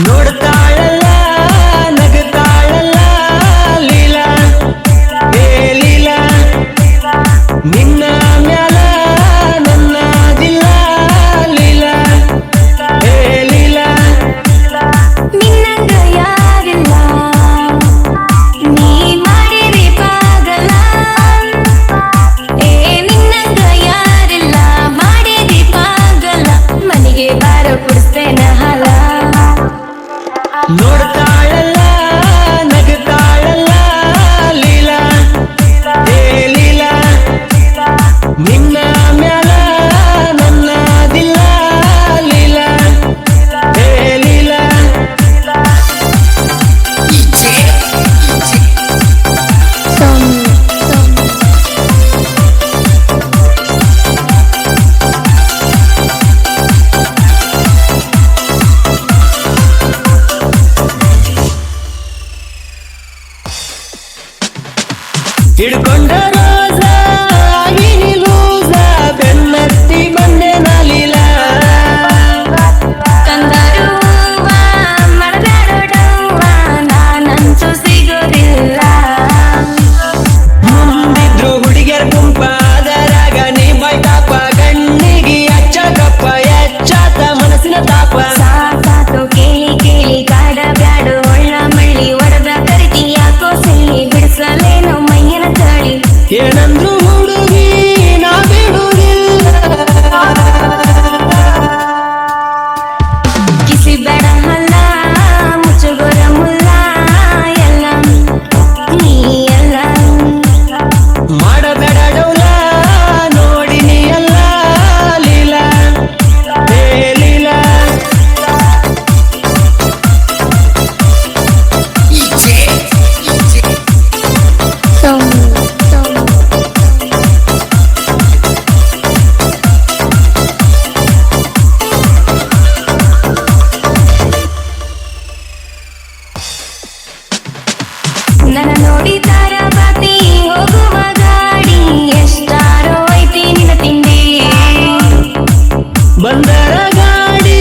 ನೋಡ್ತಾಳಲ್ಲ ನಗತಾಳಲ್ಲ ಲೀಲಾ ಏ ಲೀಲಾ ನಿನ್ನ ಮ್ಯಾಲ ನನ್ನದಿಲ್ಲ ಲೀಲಾ ಏ ಲೀಲಾ ನಿನ್ನಂಗ ಯಾರಿಲ್ಲ ನೀ ಮಾಡಿರಿ ಪಾಗಲ ಏ ನಿನ್ನಂಗ ಯಾರಿಲ್ಲ ಮಾಡಿರಿ ಪಾಗಲ ಮನೆಗೆ ಬಾರ ಕುಡಿಸ್ತೇನ ಹಾಲ ನೋಡ್ತಾಳಲ್ಲ ನಗತಾಳಲ್ಲ ಲೀಲಾ ಏ ಲೀಲಾ ನಿನ್ನ ಮ್ಯಾಲ ನನ್ನದಿಲ್ಲ ಲೀಲಾ ಏ ಲೀಲಾ ಹಿಡ್ಕೊಂಡ ರೋಸ ಆಗಿನಿ ಲೂಸ ಬೆನ್ನತ್ತಿ ಬಂದೆ ನಲೀಲಾ ಕಂದರುವ ಮರದಾಡೋಡವ್ವ ನಾನಂತೂ ಸಿಗೋದಿಲ್ಲ ಮುಂದಿದ್ರು ಹುಡುಗಿಯರ ಗುಂಪ ಅದರಾಗ ನೀ ಬೈತಾಪ ಕಣ್ಣಿಗೆ ಅಚ್ಚಕಪ್ಪ ಎಚ್ಚಾತ ಮನಸ್ಸಿನ ತಾಪ ಸಾಕಾತು ಕೇಳಿ ಕೇಳಿ ಕಾಡ ಬ್ಯಾಡು ಒಳ್ಳ ಮಳ್ಳಿ ಒಡದ ಕರಿತಿ ಯಾಕೋ ಸಿಲ್ಲಿ ಬಿಡಿಸಲೇನೋ ಮೈಯನ ತಳಿ ಏನಂದ್ರು ಹುಡುಗಿ ನಾ ಬಿಡುವುದಿಲ್ಲ ಕಿಸಿ ಬೇಡ ಹಲ್ಲ ಮುಚ್ಚುಗೊರ ಮುಲ್ಲ ಎಲ್ಲ ನೀ ಎಲ್ಲ ಮಾಡಬೇಡ ಡೌಲ ನೋಡಿನಿ ಎಲ್ಲ ಲೀಲಾ ಏ ಲೀಲಾ ನನ್ನ ನೋಡಿದಾರ ಬಾತಿ ಹೋಗುವ ಗಾಡಿ ಎಷ್ಟಾರೋ ಐತಿ ನಿನ್ನ ತಿಂಡಿ ಬಂದರ ಗಾಡಿ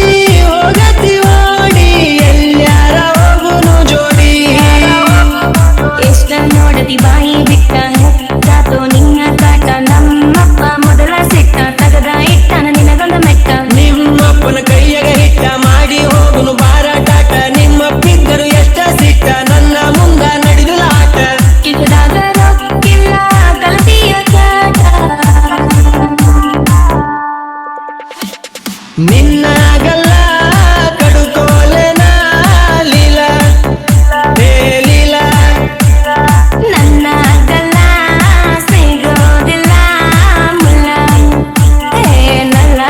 ಹೋಗತಿ ಓಡಿ ಎಲ್ಲಾರ ಹೋಗುನು ಜೋಡಿ ಎಷ್ಟ ನೋಡದಿ ಬಾಯಿ ಬಿಟ್ಟ ಹೆಚ್ಚಾತು ನಿನ್ನ ಕಾಟ ನಮ್ಮಪ್ಪ ಮೊದಲ ಸಿಟ್ಟ ತಗದ ಇಟ್ಟನ ನಿನಗೊಂದ ಮೆಟ್ಟ ನಿಮ್ಮಪ್ಪನ ಕೈಯಾಗ ಹಿಟ್ಟ ಮಾಡಿ ಹೋಗುನು ಬಾರಾಟಾಟ ನಿಮ್ಮಪ್ಪಿದ್ದರು ಎಷ್ಟ ಸಿಟ್ಟ ನನ್ನ ಮುಂದ ನಡೆದಿಲ್ಲ ಆಟ ಕಿತ್ತದಾಗ ರೊಕ್ಕಿಲ್ಲ ಕಲ್ತಿಯ ಕಾಟ ನಿನ್ನಾಗಲ್ಲ ಕಡುಕೋಲೆನ ಲೀಲಾ ಏ ಲೀಲಾ ನನ್ನ ಗಲ್ಲ ಸಿಗೋದಿಲ್ಲ ಮುಲ್ಲ ಏನಲ್ಲ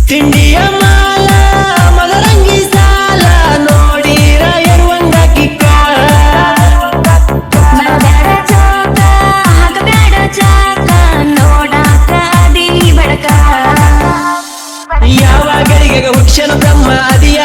ತಿಂಡಿಯ ಮಾಲ ಮದರಂಗಿ ಸಾಲ ನೋಡಿರ ಎರುವಂಗ ಕಿಕ್ಕ ಬರಬ್ಯಾಡ ಚೌಕ ಹಾಕಬ್ಯಾಡ ಚಾಕ ನೋಡಾಕ ಅದಿ ಬಡಕ ಯಾವ ಗಳಿಗೆ ಹುಕ್ಷನ ಬ್ರಹ್ಮ ಅದಿಯ